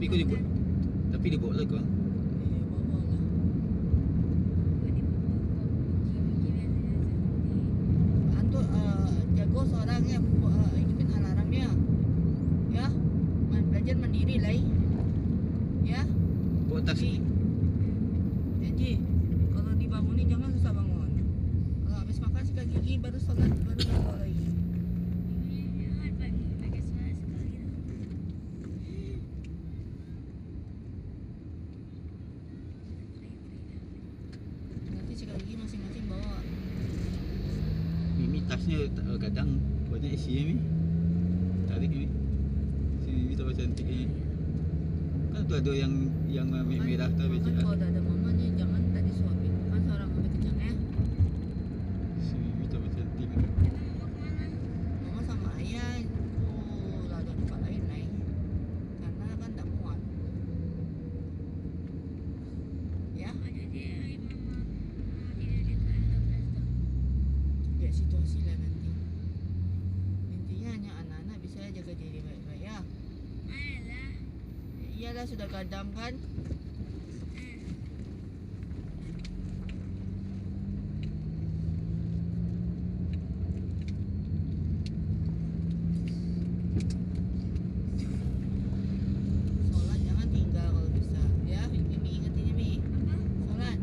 Tapi kau dia buat. Tapi dia bawa lah kau. Bawa lah. Antuk jago seorang yang hidupin alarm dia. Ya. Belajar mandiri lah. Ya. Bawa tas. Janji. Kalau dibangunin jangan susah bangun. Kalau habis makan sikat gigi baru sholat baru bawa lagi. Nanti sikat gigi masing-masing bawa. Mimi tasnya kadang banyak isi ni. Tarik ni. Si Mimi tak cantik ni. Kan tu ada yang merah tu Makan becak. kalau dah ada mamanya jangan tak disuapin. Makan seorang ambil kenyang ya. Si Mimi tak cantik. Mama sama ayah lah ada tempat lain naik. Karena kan tak muat. Ya. Lihat situasi lah nanti. Intinya hanya anak-anak bisa jaga diri baik-baik ya. Iyalah sudah kadang kan. Solat jangan tinggal kalau bisa. Ya, Mimi ingetin ya Mi. Solat.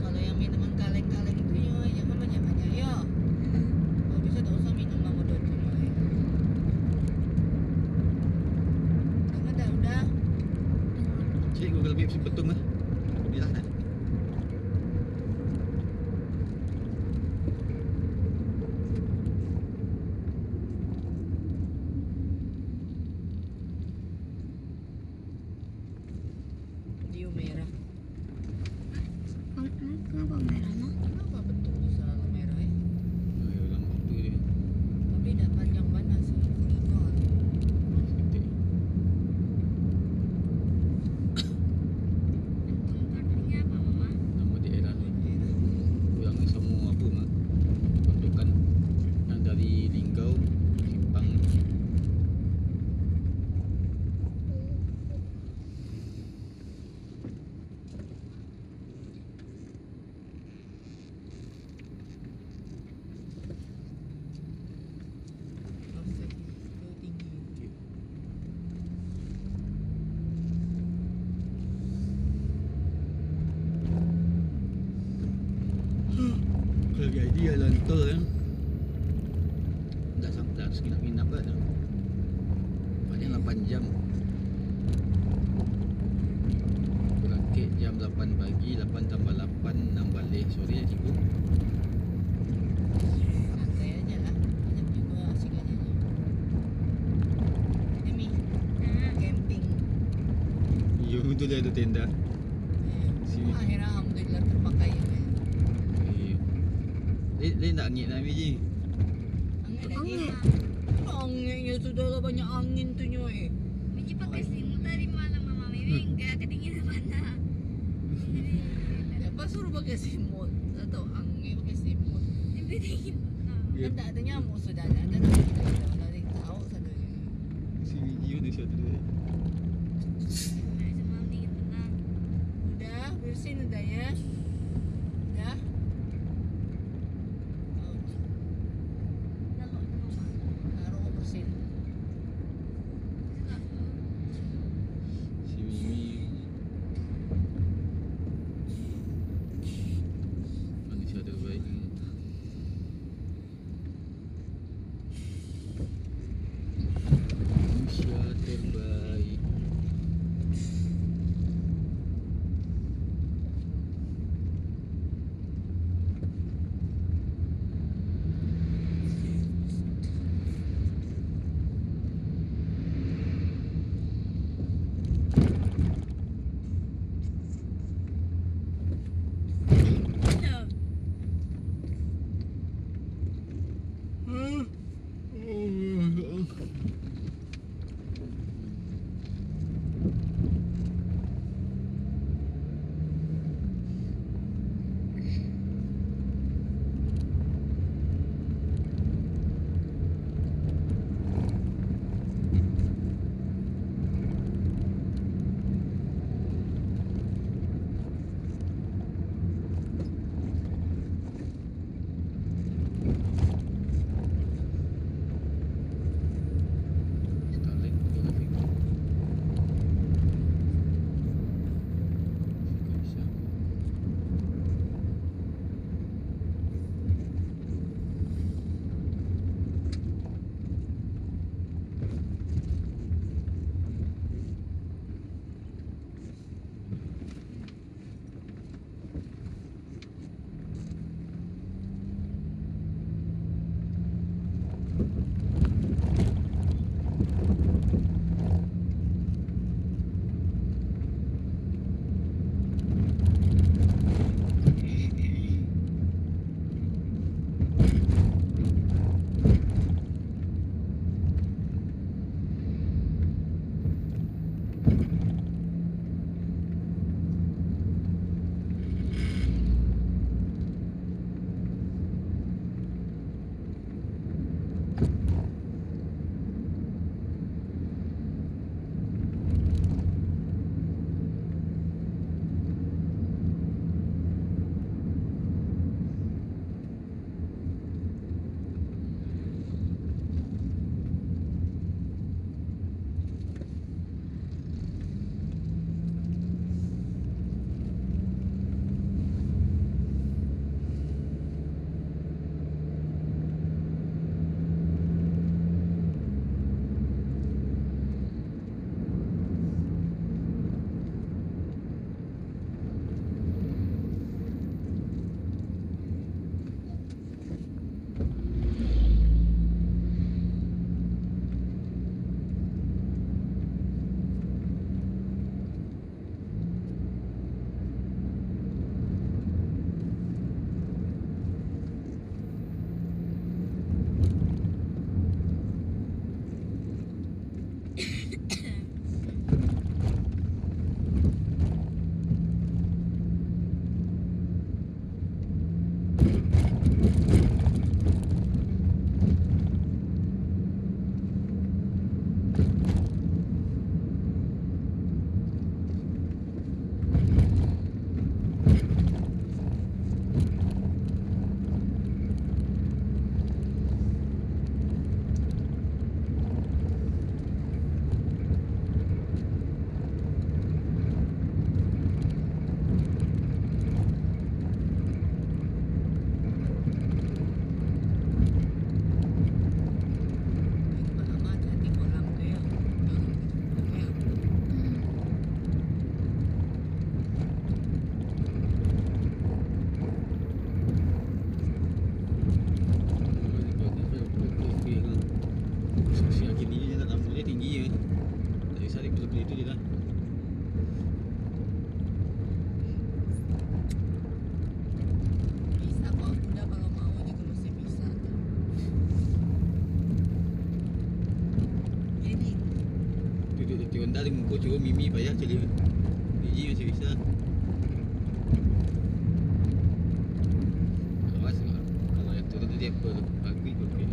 Kalau yang minuman kaleng-kaleng itu ya jangan banyak-banyak ya. Kalau bisa tak usah minum lama dua tu ya. Dengar dah udah. Cik gua lebih betung lah. Bilah dah. Dia merah. Kenapa merah nak? Kenapa betul selalu merah ya? Ay, orang waktu dia. Tapi dah panjang mana sih ikon. Seketik. Nama daerah ni. Yang ni semua apa mak? Kontokan yang dari Linggau, Simpang. Proses itu tinggi. Kalau idea jalan tol kan. Tak sampai tak sekinap-kinap kan. Paling 8 jam. Berangkat jam 8 pagi, 8 tambah 8, 6 balik sore cikgu. Santai aja lah. Banyak juga asikannya. Ini Mi. Camping. Ya betul dia ada tenda. Sini. Akhirnya alhamdulillah terpakai ya. Dia nak angin nak ambil je. Angin lagi. Anginnya sudah lah banyak angin tu nyoy. Miji pakai selimut tadi malam mama Mimi enggak kedinginan mana. Siapa suruh pakai selimut? Atau angin pakai selimut? Lebih dingin. Ya. Kan tak ada nyamuk sudah ada. Ada nanti kita dah tahu sana. Si Miji tu siapa tu? Semalam dingin tenang. Udah bersin udah ya. Udah. Dah kok mama. Taruh bersin. Si Mimi manusia terbaik ni. Manusia terbaik. Dari kau coba Mimi payah jadi biji masih bisa. Awas kalau yang turun dia pagi pergi.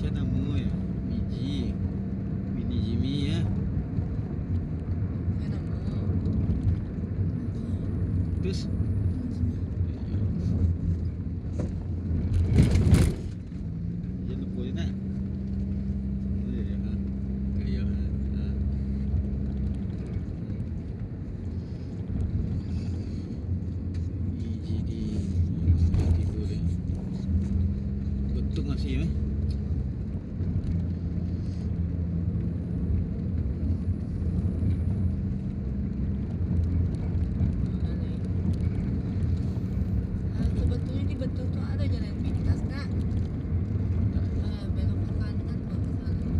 Aisyah nama ya. Biji. Bini Jimmy ya. Saya nama. Terus dia lupa je nak. Ya, ha. Gaya. Ha. EGD tiba dia. Betul masih Sebetulnya di betul tu ada jalan pintas kak. Belok ke kanan kalau ke sana.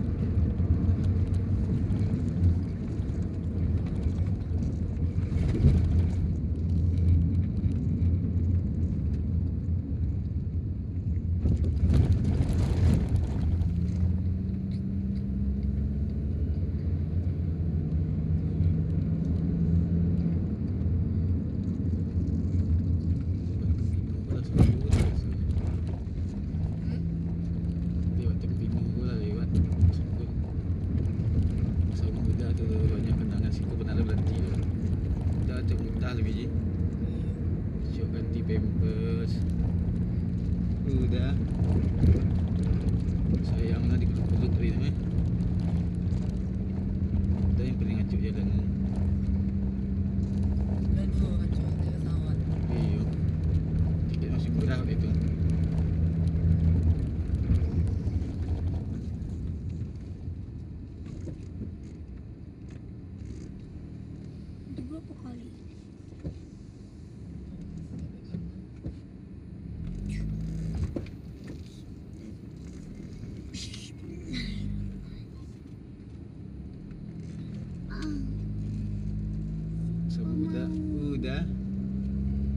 lewat Tempinu pula lewat Sukun. Masa muda tu banyak kenangan siku pernah ada berhenti tu. Dah tu muda lagi je. Syok ganti pampers. Udah. Sayang lah dikeluk-keluk tadi tu Dah yang paling acuk jalan. Lalu kacau dari pesawat. Iyo. Tiket masih murah waktu itu. Itu berapa kali? Semudah. Udah.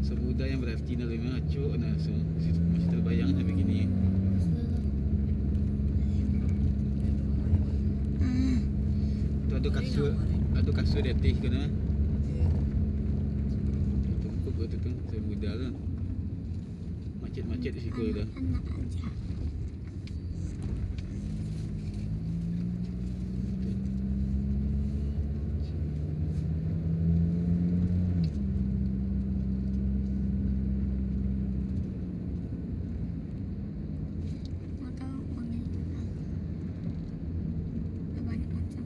Semudah yang berarti nak lebih acuk nah. So, masih terbayang nak begini. Tu ada kasur di atas ke nah. Tumpuk tu semudah tu. Macet-macet di situ dah. Anak aja. Maka wangi. Banyak macam.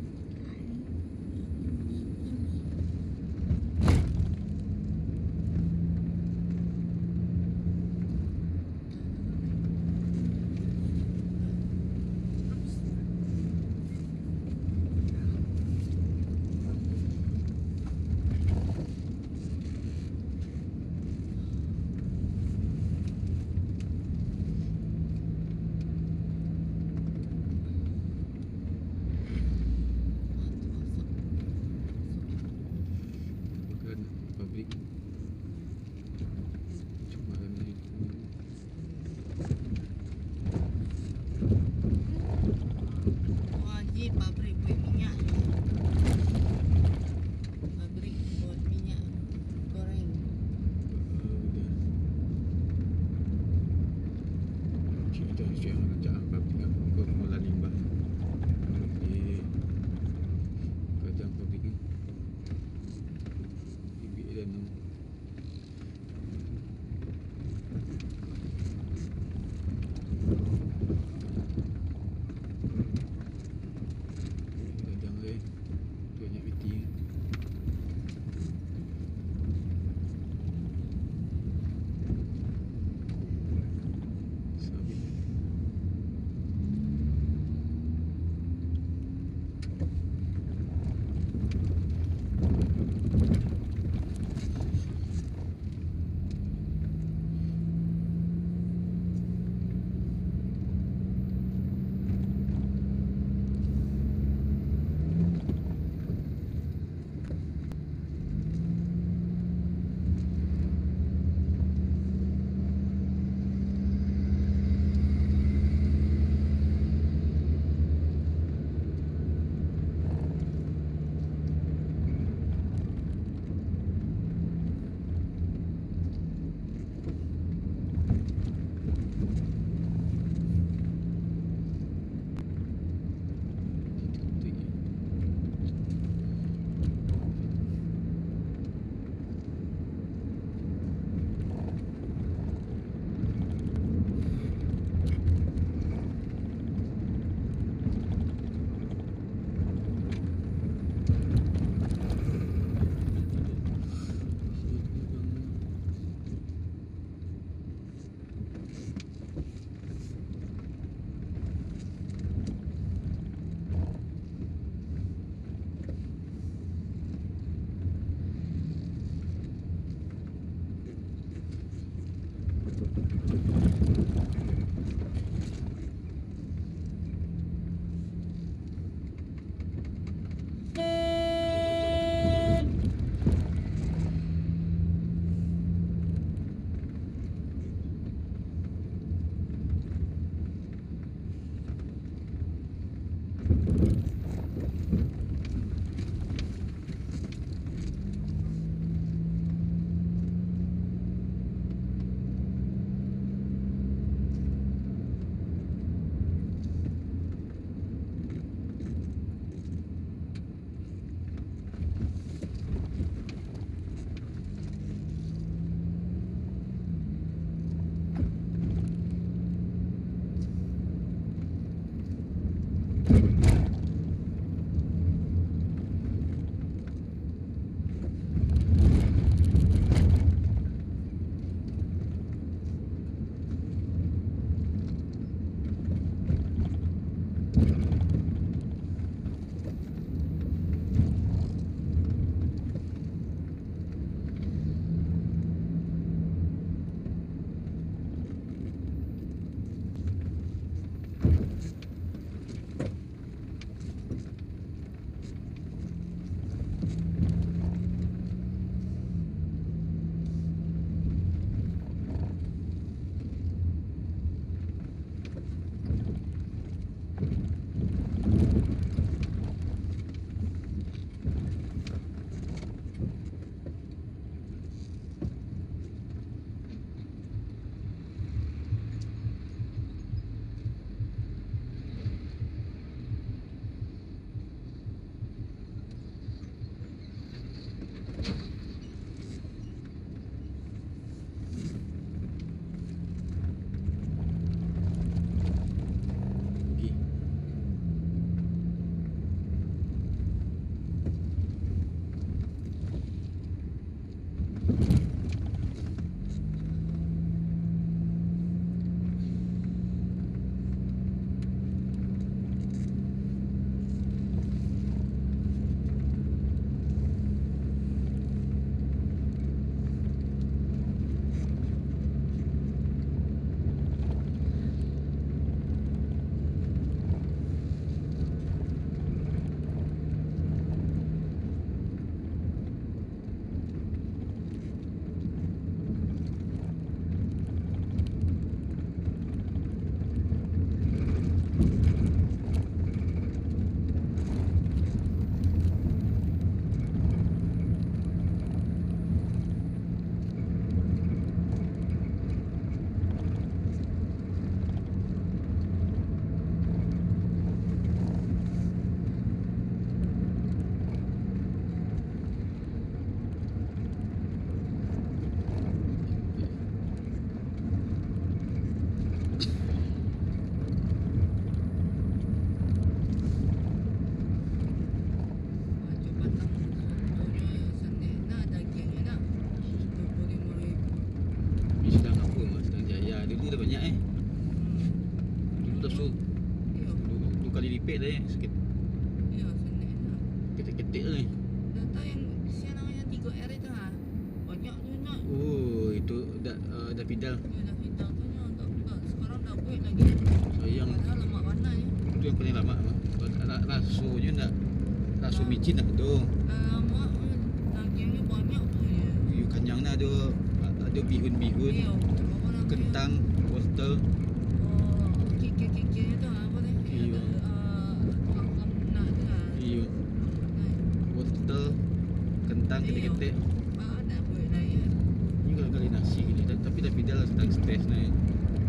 Bukan pabrik. Cuma ni. Wajib pabrik buat minyak. Pabrik buat minyak goreng. Udah. Cerita cakap pabrik aku mula limbah. Kadang pabrik ni. Bibik dan kadang lain banyak biti. Sabit. Sikit dah sikit. Ya, senang lah. Ketik-ketik ni. Dah tahu yang siapa namanya 3R itu ha? Banyak tu nak. Oh, itu dah pidal. Ya dah kita punya tak sekarang dah buat lagi. Sayang. Padahal lemak mana ya? Itu yang paling lama. Rasanya nak rasu micin lah tu. Lama dagingnya banyak tu ya. You kanyang nak ada bihun-bihun, Ya, apa namanya? kentang, wortel. Oh, kikir-kikir itu apa ni? Iya. Tukang nak tu lah. Iyo, wortel, kentang, ketik-ketik. Ada buat lah ya. Ini kali-kali nasi gini. Tapi dah pidal lah sedang stres ni.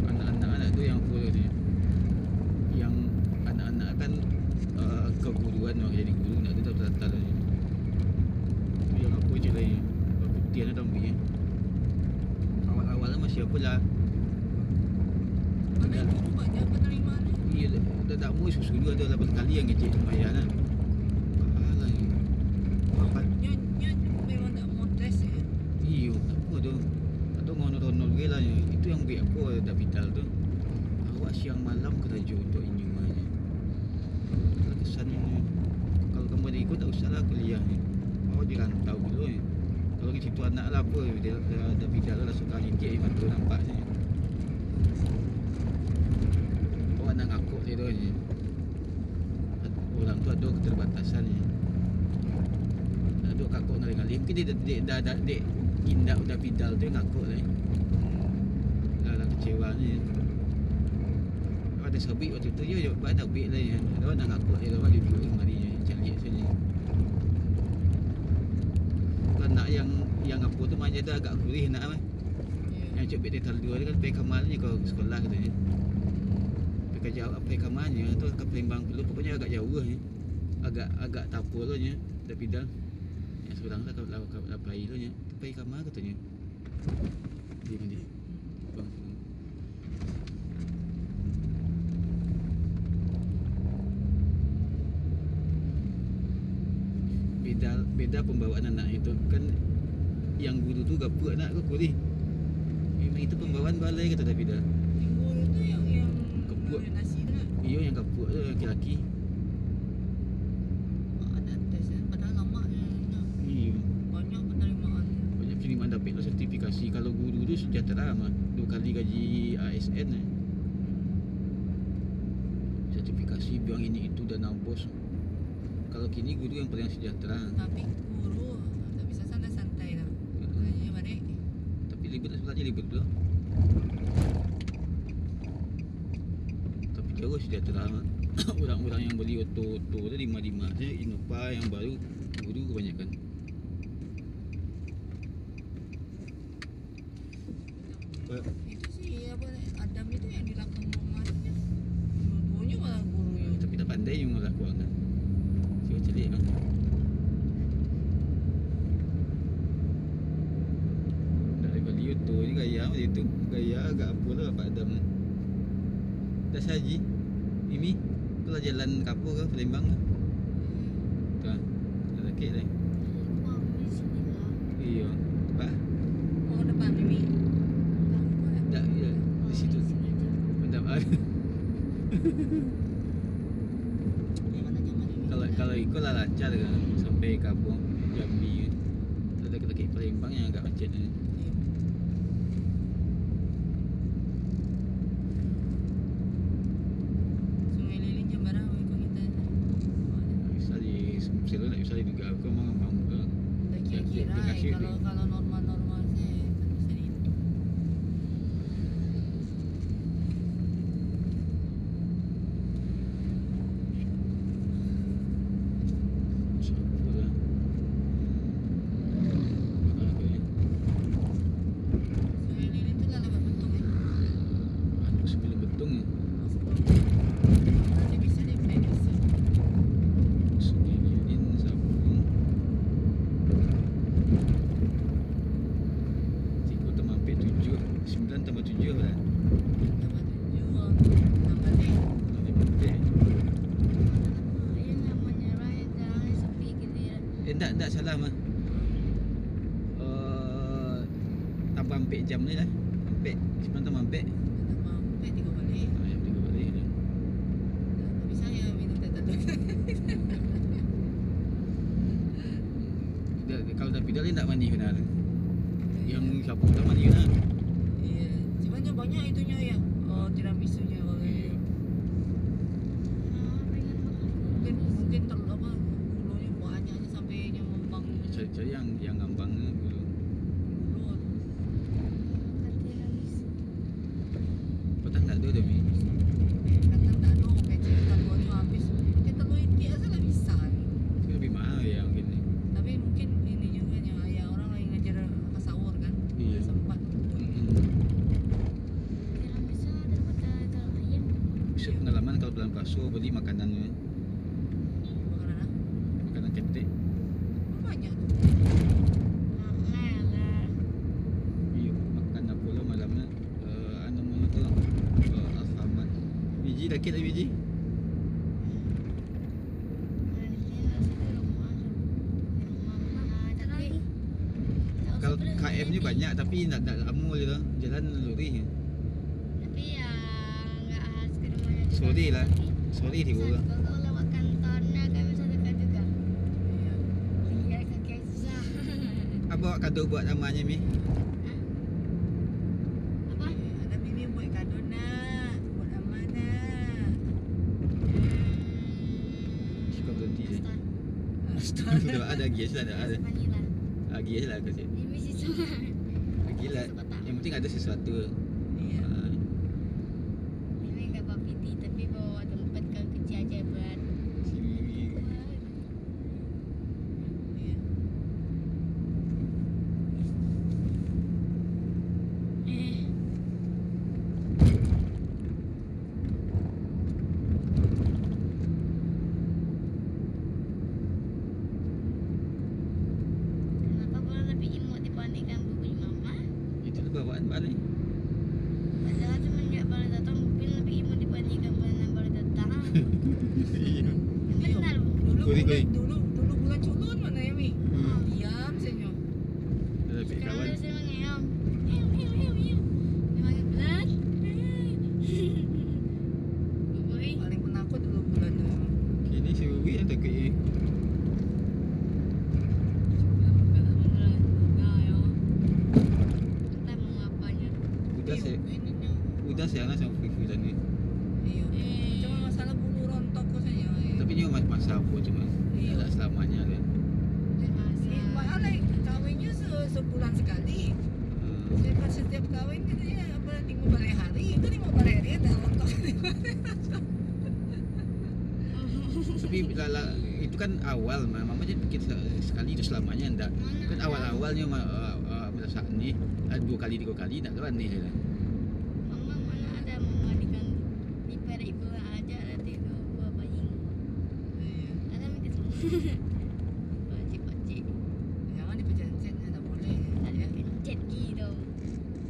Anak-anak tu yang full ni. Yang anak-anak kan keguruan orang jadi guru nak tu tak lah ni. Yang apa je lah ni. Putih lah dah ambil. Awal-awal masih apa lah. Mana itu banyak penerima ni? Iya, dah mui susu dua ada 8 kali yang kecil lumayan lah. Mahal lah ni. Nya memang tak mau tes ya. Iyo, apa tu? Atau ngono-ngono ke lah. Itu yang biar apa dah vital tu. Awak siang malam kerja untuk inyum aja. Kalau kesannya ni, kalau kamu ada ikut tak usahlah kuliah ni. Awak dirantau dulu ni. Kalau ke situ anak lah apa, dia dah vital lah suka licik mata nampaknya. Awak nak ngakuk saya tu ni. Orang tu ada keterbatasan ni. Ada kakuk ngali-ngali. Mungkin dia dah indak udah bidal tu yang ngakuk lah. Dah kecewa ni. Ada sabit waktu tu je ada ubik lah ya. Ada orang nak ngakuk dia dapat dia duduk mari je cari sini. Kan nak yang apa tu manja dah agak kurih nak mah. Yang cuk bit detal 2 kan pergi kamalnya kau sekolah katanya. Pergi jauh apa kamarnya tu ke Palembang perlu pokoknya agak jauh lah ni. Agak tapul tu nya dah bidal. Yang seorang lah kau pai tu nya. Pergi kamar katanya. Dia mandi. Bang. Beda pembawaan anak itu kan yang guru tu gapuk anak ke kulit. Memang itu pembawaan balai kata dah beda. Yang guru tu yang Kepuk. nasi tu. Iyo yang gapuk tu laki-laki. Ada tes padahal lama je. Iyo. Banyak penerimaan. Banyak penerimaan dapat tu sertifikasi. Kalau guru tu sejahtera mah 2 kali gaji ASN sertifikasi biang ini itu dan nampos. Kalau kini guru yang paling sejahtera. Tapi guru tak bisa santai-santai dah. Gajinya balik. Tapi libet sebenarnya libet pula. Tapi jauh sejahtera. Orang-orang yang beli auto-auto tu 5-5 je Innova yang baru guru kebanyakan. Itu sih apa Adam itu yang di belakang rumah dia. Dua-duanya malah gurunya. Tapi tak pandai yang malah kurang kan. Siapa celik kan. Tak ada beli auto je gaya macam tu. Gaya agak apa lah Pak Adam. Dah saji. Mimi, kau lah jalan kapur ke Palembang ke? Tak. Dah sakit dah. Iya. Pak. Oh depan Mimi. Tak, ya. Di situ. Mantap. Kalau ikut lah lancar kan sampai kampung Jambi kan. Ada dekat Palembang yang agak macet ni. Sungai Lilin Jambara ikut kita. Bisa di selalu nak bisa juga aku mau ke. Tak kira kalau normal-normal saya tak bisa dihitung. Siapa lah. Apa ni? Sungai Lilin tu lah lebat betung Aduh sebelum betung ni. Dia bisa dia prediksi. Sungai Lilin Sabung. Tiga tambah 4 7 9 tambah 7 lah. Tambah 7 tambah ni. Lebih penting. Tak salah mah. Tambah 4 jam ni lah. 4 9 tambah 4. Tambah 4 tiga balik. Yang 3 balik ni. Tapi saya minum teh tetu. Kalau dah pidal ni tak mandi benar. Yang siapa tak mandi benar. Iya, sebenarnya banyak itunya ya. Oh, tiramisunya Iya. mungkin terlalu apa gulunya banyaknya sampai yang membang Cari yang ngambang ni dulu. gulu. Patang tak ada dah mi. Kadang tak ada kecil telurnya habis. Telur itik asal lah bisa. Tapi lebih mahal yang gini. Tapi mungkin ini juga yang ayah orang lagi ngejar sahur kan. Iya. Sempat. Bisa pengalaman kalau bulan puasa beli makanan ni. Makanan apa? Makanan ketik. Banyak tu. Iya, makan apa lah malam ni. Namanya tu Alfamart. Biji dah kira biji. Kalau KM ni banyak tapi nak lama je lah. Jalan lori. Tapi ya nggak harus ke rumahnya juga. Sorry lah. Sorry tiga orang. Kalau lewat kantornya kan bisa dekat juga. Iya. Tinggal kaki susah. Apa bawa kado buat namanya Mi? Apa? Ada Mimi buat kado Ada GS ada. Vanilla. GS lah kasi. Ini sih cuma. Gila. Yang penting ada sesuatu. Iya. Ini nggak bawa piti tapi bawa dompet ke kecil aja buat. Iya. Kenapa boleh lebih imut dibandingkan bukunya mama? Itu tu bawaan balik. Padahal semenjak baru datang Bupin lebih imut dibandingkan bulan yang baru datang. Iya. Benar. Dulu Koi, koi. dulu bulan culun mana ya, Mi? Hmm. Diam senyo. Lebih Sekarang kawan. dia sering mengeong. Dia makin berat. Bubui. Paling penakut dulu bulan Kini si Uwi yang takut ni. Entah mau ngapanya. Udah saya nak sama Fifi dan ni. Iya. Cuma masalah bulu rontok kok senyo. Tapi ni masa apa cuma. Iya. Tak selamanya kan. Malah kawinnya sebulan sekali. Setiap kawin katanya apa 5 balik hari, itu 5 balik hari ada rontok. Tapi lala itu kan awal mama je fikir sekali itu selamanya enggak. Kan awal-awalnya merasa ni 2 kali 3 kali tak tahu aneh lah. Mama mana ada memandikan di peri ibu aja nanti itu buah bayi. Iya. Ada mikir semua. Pacik-pacik. Jangan dipencet-pencet, tak boleh. Tak Ya. pencet gitu.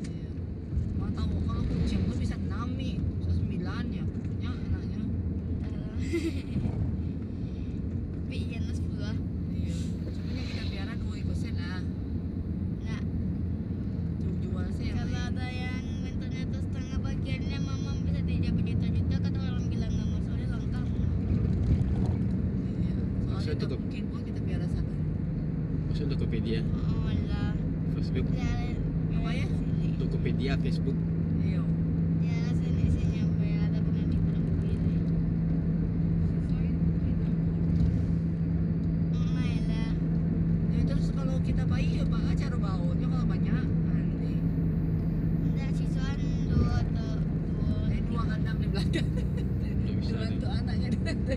Iya. Mau tahu kalau kucing tuh bisa 6 nih, bisa 9 ya. Ya anaknya. Tapi iya nas 10 lah. Iya. Sebenarnya kita piara 2 ekor set lah. Nah, Jual sih yang kalau lain. ada yang mentalnya tuh setengah bagiannya mama bisa dijual berjuta-juta kata orang bilang nggak mau soalnya langka. Iya. Maksudnya Soalnya tuh tak mungkin kok kita piara satu. Masuk Tokopedia, Oh lah. Facebook, Apa ya? Tokopedia, Facebook. Iya. Ya sini nyampe ada pengen dibilang begini. Main lah. Ya terus kalau kita bayi ya Pak cara baunya kalau banyak nanti. Enggak sisaan dua atau dua. Ini 2 kandang di belakang. Tak bisa ni. Dibantu anaknya dibantu.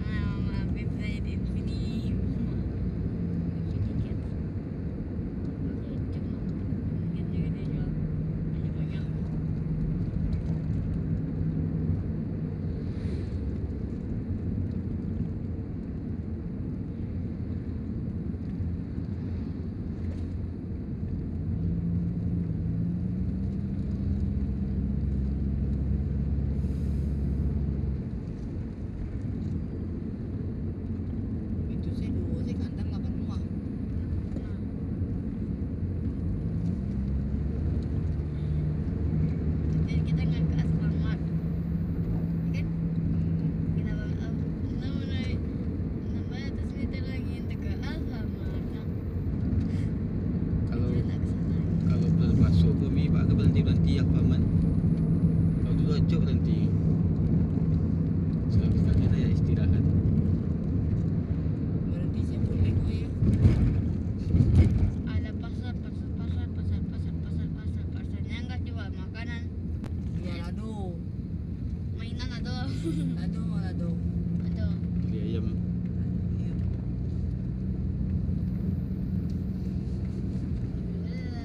Mama bisa jadi sini. Itu sih 2 sih kandang 8 rumah. Jadi kita nggak ke Aslamart, kan? Kita namanya terus kita lagi ke Alfamart. Kalau Kita nak ke sana. kalau belum masuk kami bakal berhenti apa man. Kalau dulu acok berhenti. Sekarang ada ya istirahat. Berarti sih boleh kok ya. Ada pasarnya nggak jual makanan, Jual lado. mainan ada. Lado. Ada. Beli ayam. Iya.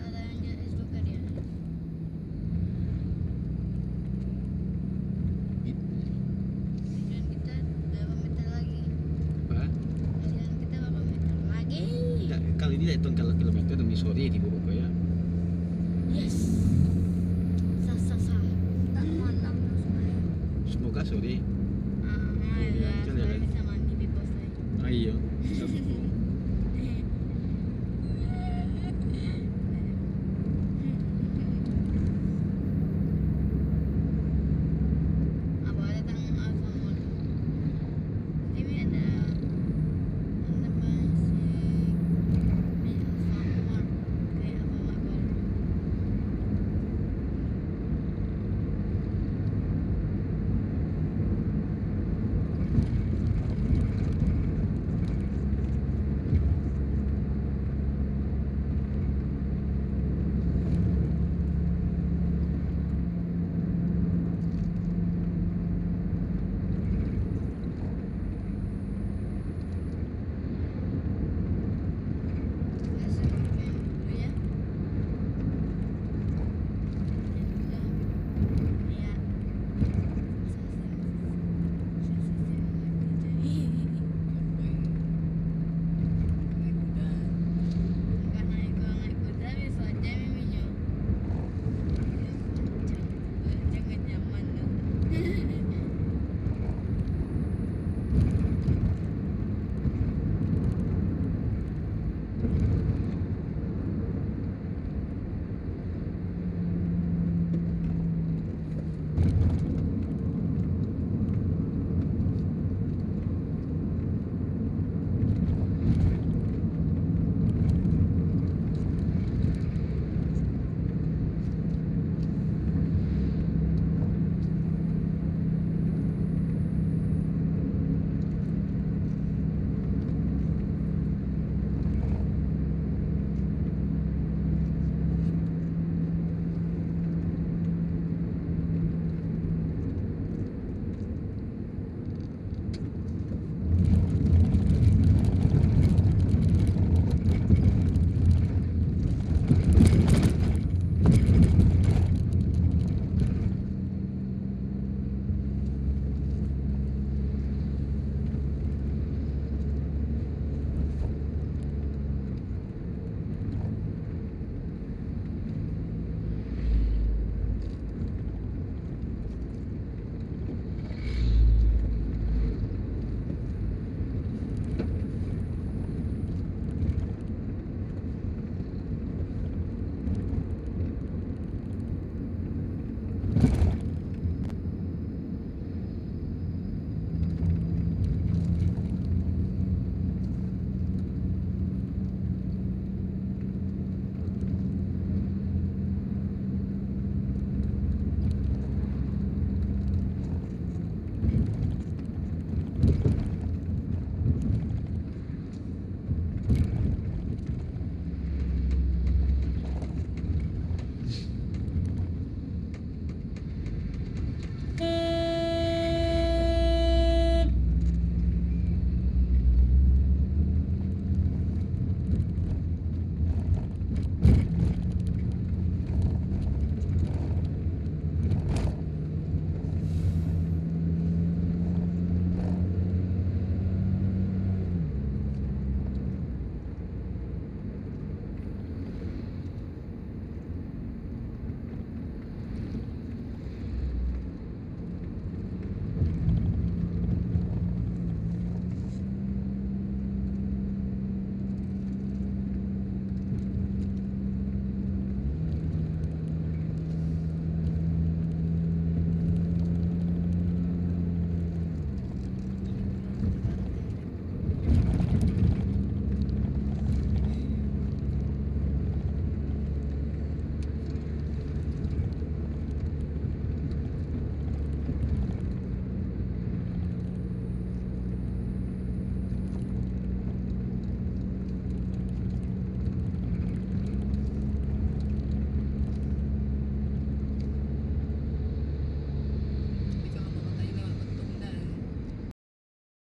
Ada yang jenis suka dia. Tujuan kita berapa meter lagi? Apa? Tujuan kita berapa meter lagi? Tak, kali ini dah hitung kalau kilometer demi sore di buku ya. Yes. Sah. Tak malam sebenarnya. Semoga sore. Ah, ya. Jalan. Bisa mandi bebas lagi. Ayo.